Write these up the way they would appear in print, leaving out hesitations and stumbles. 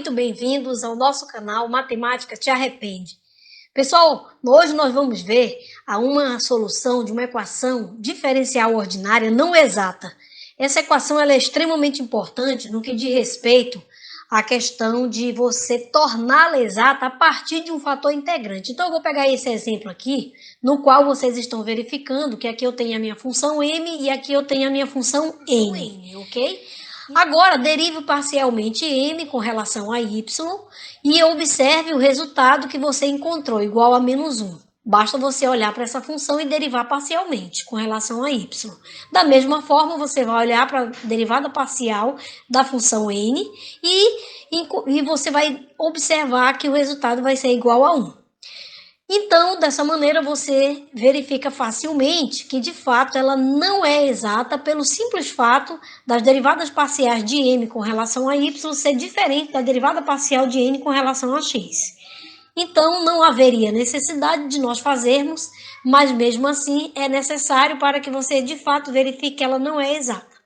muito bem-vindos ao nosso canal Matemática Te Arrepende. Pessoal, hoje nós vamos ver uma solução de uma equação diferencial ordinária não exata. Essa equação ela é extremamente importante no que diz respeito à questão de você torná-la exata a partir de um fator integrante. Então eu vou pegar esse exemplo aqui, no qual vocês estão verificando que aqui eu tenho a minha função m e aqui eu tenho a minha função n, ok? Agora, derive parcialmente m com relação a y e observe o resultado que você encontrou, igual a menos 1. Basta você olhar para essa função e derivar parcialmente com relação a y. Da mesma forma, você vai olhar para a derivada parcial da função n e você vai observar que o resultado vai ser igual a 1. Então, dessa maneira, você verifica facilmente que, de fato, ela não é exata pelo simples fato das derivadas parciais de m com relação a y ser diferente da derivada parcial de n com relação a x. Então, não haveria necessidade de nós fazermos, mas mesmo assim é necessário para que você, de fato, verifique que ela não é exata.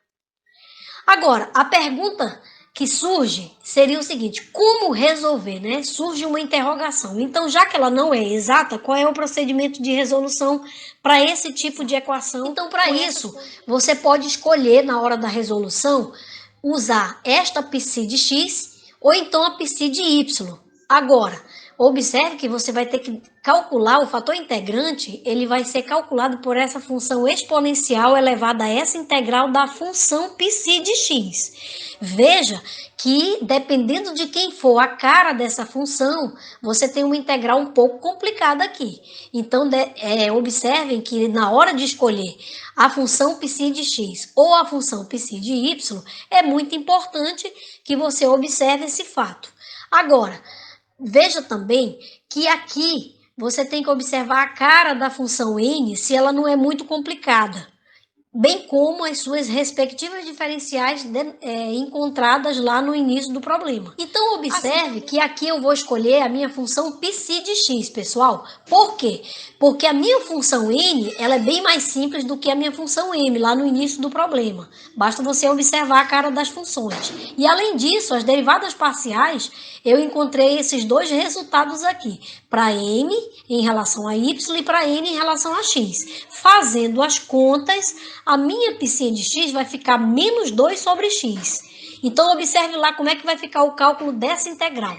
Agora, a pergunta que surge seria o seguinte: como resolver, né? Surge uma interrogação. Então, já que ela não é exata, qual é o procedimento de resolução para esse tipo de equação? Então, para isso, você pode escolher na hora da resolução usar esta psi de x ou então a psi de y. Agora, observe que você vai ter que calcular o fator integrante, ele vai ser calculado por essa função exponencial elevada a essa integral da função psi de x. Veja que, dependendo de quem for a cara dessa função, você tem uma integral um pouco complicada aqui. Então, observem que na hora de escolher a função psi de x ou a função psi de y, é muito importante que você observe esse fato. Agora, veja também que aqui você tem que observar a cara da função n se ela não é muito complicada, bem como as suas respectivas diferenciais encontradas lá no início do problema. Então, observe que aqui eu vou escolher a minha função psi de x, pessoal. Por quê? Porque a minha função n ela é bem mais simples do que a minha função m lá no início do problema. Basta você observar a cara das funções. E, além disso, as derivadas parciais, eu encontrei esses dois resultados aqui, para m em relação a y e para n em relação a x. Fazendo as contas, a minha psi de x vai ficar menos 2 sobre x. Então, observe lá como é que vai ficar o cálculo dessa integral.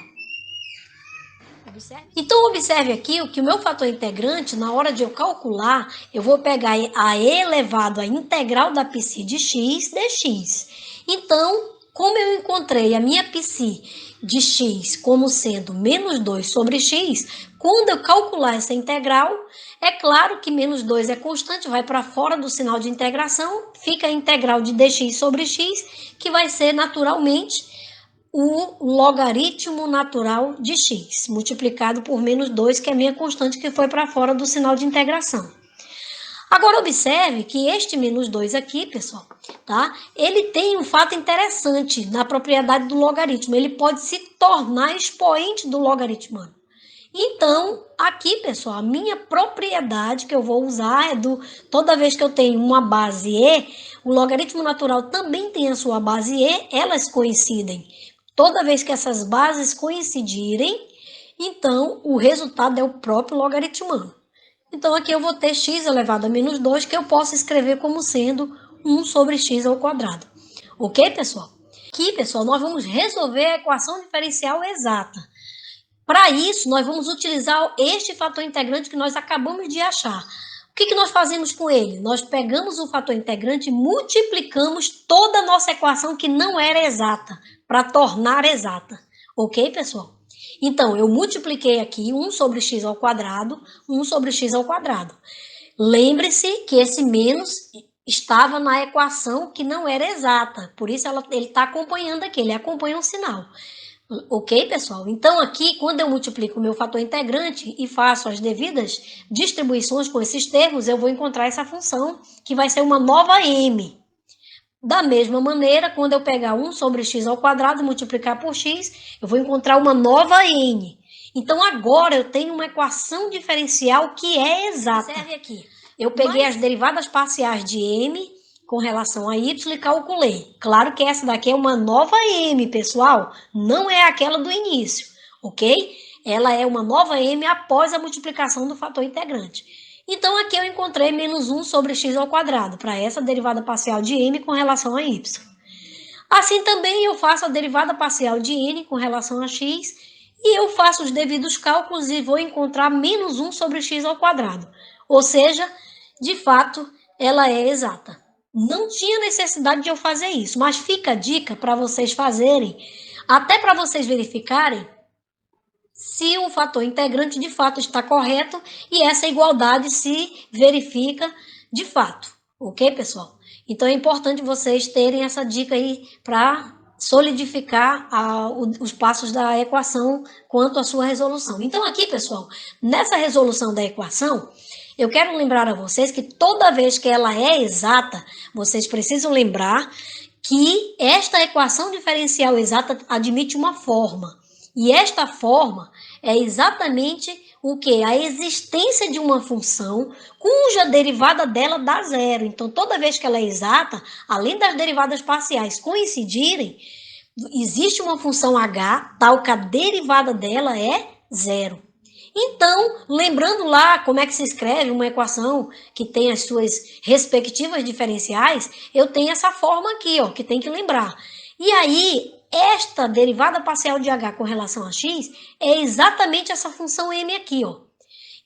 Então, observe aqui que o meu fator integrante, na hora de eu calcular, eu vou pegar a e elevado à integral da psi de x dx. Então, como eu encontrei a minha psi de x como sendo menos 2 sobre x, quando eu calcular essa integral, é claro que menos 2 é constante, vai para fora do sinal de integração, fica a integral de dx sobre x, que vai ser naturalmente o logaritmo natural de x, multiplicado por menos 2, que é a minha constante, que foi para fora do sinal de integração. Agora, observe que este menos 2 aqui, pessoal, tá? Ele tem um fato interessante na propriedade do logaritmo. Ele pode se tornar expoente do logaritmano. Então, aqui, pessoal, a minha propriedade que eu vou usar é toda vez que eu tenho uma base e, o logaritmo natural também tem a sua base e, elas coincidem. Toda vez que essas bases coincidirem, então o resultado é o próprio logaritmano. Então, aqui eu vou ter x elevado a menos 2, que eu posso escrever como sendo 1 sobre x ao quadrado. Ok, pessoal? Aqui, pessoal, nós vamos resolver a equação diferencial exata. Para isso, nós vamos utilizar este fator integrante que nós acabamos de achar. O que nós fazemos com ele? Nós pegamos o fator integrante e multiplicamos toda a nossa equação que não era exata, para tornar exata. Ok, pessoal? Então, eu multipliquei aqui 1 sobre x ao quadrado, 1 sobre x ao quadrado. Lembre-se que esse menos estava na equação que não era exata, por isso ele está acompanhando aqui, ele acompanha o sinal. Ok, pessoal? Então, aqui, quando eu multiplico o meu fator integrante e faço as devidas distribuições com esses termos, eu vou encontrar essa função, que vai ser uma nova m. Da mesma maneira, quando eu pegar 1 sobre x ao quadrado e multiplicar por x, eu vou encontrar uma nova n. Então, agora eu tenho uma equação diferencial que é exata. Observe aqui. Eu peguei as derivadas parciais de m com relação a y e calculei. Claro que essa daqui é uma nova m, pessoal, não é aquela do início, ok? Ela é uma nova m após a multiplicação do fator integrante. Então, aqui eu encontrei menos 1 sobre x ao quadrado, para essa derivada parcial de m com relação a y. Assim também eu faço a derivada parcial de n com relação a x, e eu faço os devidos cálculos e vou encontrar menos 1 sobre x ao quadrado. Ou seja, de fato, ela é exata. Não tinha necessidade de eu fazer isso, mas fica a dica para vocês fazerem, até para vocês verificarem se o fator integrante de fato está correto e essa igualdade se verifica de fato. Ok, pessoal? Então é importante vocês terem essa dica aí para solidificar os passos da equação quanto à sua resolução. Então aqui, pessoal, nessa resolução da equação, eu quero lembrar a vocês que toda vez que ela é exata, vocês precisam lembrar que esta equação diferencial exata admite uma forma. E esta forma é exatamente o que? A existência de uma função cuja derivada dela dá zero. Então, toda vez que ela é exata, além das derivadas parciais coincidirem, existe uma função h tal que a derivada dela é zero. Então, lembrando lá como é que se escreve uma equação que tem as suas respectivas diferenciais, eu tenho essa forma aqui, ó, que tem que lembrar. E aí, esta derivada parcial de h com relação a x é exatamente essa função m aqui, ó.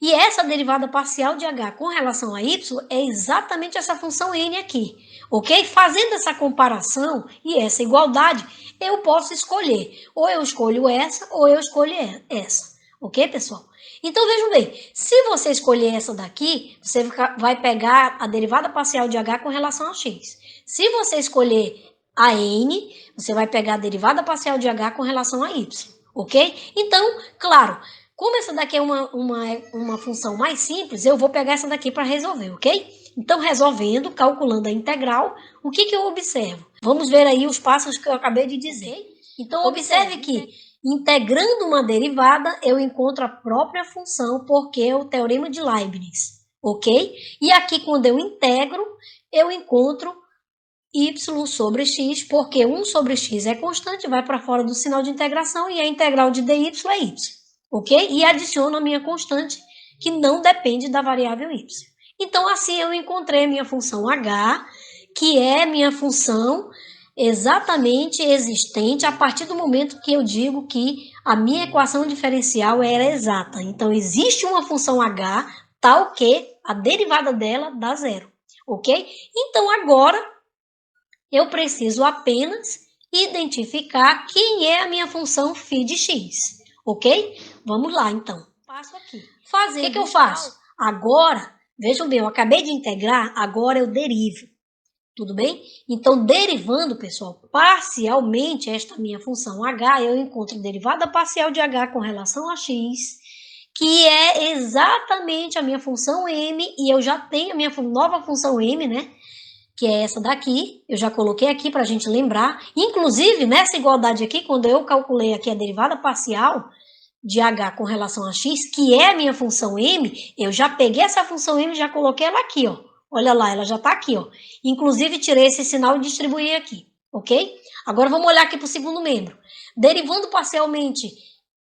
E essa derivada parcial de h com relação a y é exatamente essa função n aqui, ok? Fazendo essa comparação e essa igualdade, eu posso escolher. Ou eu escolho essa, ou eu escolho essa. Ok, pessoal? Então, vejam bem, se você escolher essa daqui, você vai pegar a derivada parcial de h com relação a x. Se você escolher a n, você vai pegar a derivada parcial de h com relação a y, ok? Então, claro, como essa daqui é uma função mais simples, eu vou pegar essa daqui para resolver, ok? Então, resolvendo, calculando a integral, o que eu observo? Vamos ver aí os passos que eu acabei de dizer. Então, observe que, integrando uma derivada, eu encontro a própria função, porque é o teorema de Leibniz, ok? E aqui, quando eu integro, eu encontro y sobre x, porque 1 sobre x é constante, vai para fora do sinal de integração e a integral de dy é y, ok? E adiciono a minha constante, que não depende da variável y. Então, assim eu encontrei a minha função h, que é minha função exatamente existente a partir do momento que eu digo que a minha equação diferencial era exata. Então, existe uma função h tal que a derivada dela dá zero, ok? Então, agora eu preciso apenas identificar quem é a minha função φ de x, ok? Vamos lá, então. Passo aqui. O que eu faço? Agora, vejam bem, eu acabei de integrar, agora eu derivo. Tudo bem? Então, derivando, pessoal, parcialmente esta minha função h, eu encontro a derivada parcial de h com relação a x, que é exatamente a minha função m, e eu já tenho a minha nova função m, né? Que é essa daqui, eu já coloquei aqui para a gente lembrar. Inclusive, nessa igualdade aqui, quando eu calculei aqui a derivada parcial de h com relação a x, que é a minha função m, eu já peguei essa função m e já coloquei ela aqui, ó. Olha lá, ela já está aqui, ó. Inclusive, tirei esse sinal e distribuí aqui, ok? Agora, vamos olhar aqui para o segundo membro. Derivando parcialmente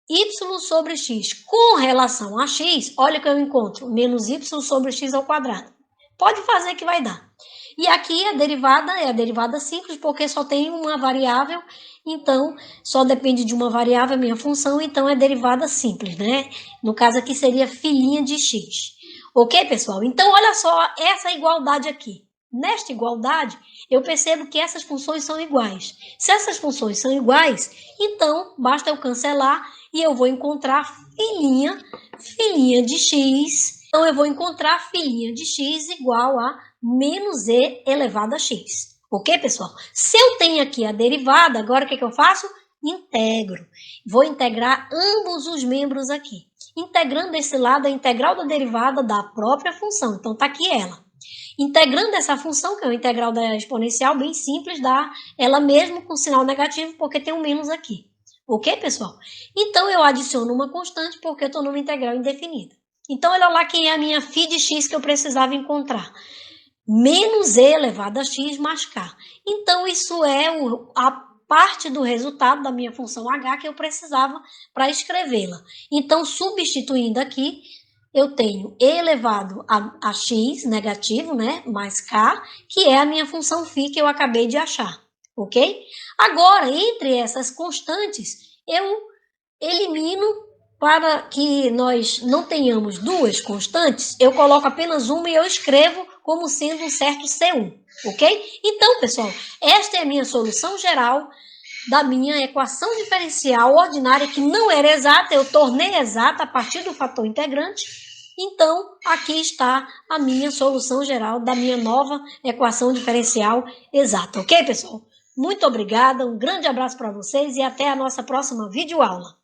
y sobre x com relação a x, olha o que eu encontro, menos y sobre x ao quadrado. Pode fazer que vai dar. E aqui a derivada é a derivada simples, porque só tem uma variável, então só depende de uma variável a minha função, então é derivada simples, né? No caso aqui seria filhinha de x. Ok, pessoal? Então, olha só essa igualdade aqui. Nesta igualdade, eu percebo que essas funções são iguais. Se essas funções são iguais, então basta eu cancelar e eu vou encontrar filhinha de x. Então, eu vou encontrar filhinha de x igual a menos e elevado a x. Ok, pessoal? Se eu tenho aqui a derivada, agora o que eu faço? Integro. Vou integrar ambos os membros aqui. Integrando esse lado, a integral da derivada da própria função. Então, está aqui ela. Integrando essa função, que é a integral da exponencial, bem simples, dá ela mesmo com sinal negativo, porque tem um menos aqui. Ok, pessoal? Então, eu adiciono uma constante, porque eu estou numa integral indefinida. Então, olha lá quem é a minha φ de x que eu precisava encontrar. menos e elevado a x mais k. Então, isso é a parte do resultado da minha função h que eu precisava para escrevê-la. Então, substituindo aqui, eu tenho e elevado a x negativo, né, mais k, que é a minha função φ que eu acabei de achar, ok? Agora, entre essas constantes, eu elimino para que nós não tenhamos duas constantes, eu coloco apenas uma e eu escrevo como sendo um certo C1, ok? Então, pessoal, esta é a minha solução geral da minha equação diferencial ordinária, que não era exata, eu tornei exata a partir do fator integrante. Então, aqui está a minha solução geral da minha nova equação diferencial exata, ok, pessoal? Muito obrigada, um grande abraço para vocês e até a nossa próxima videoaula.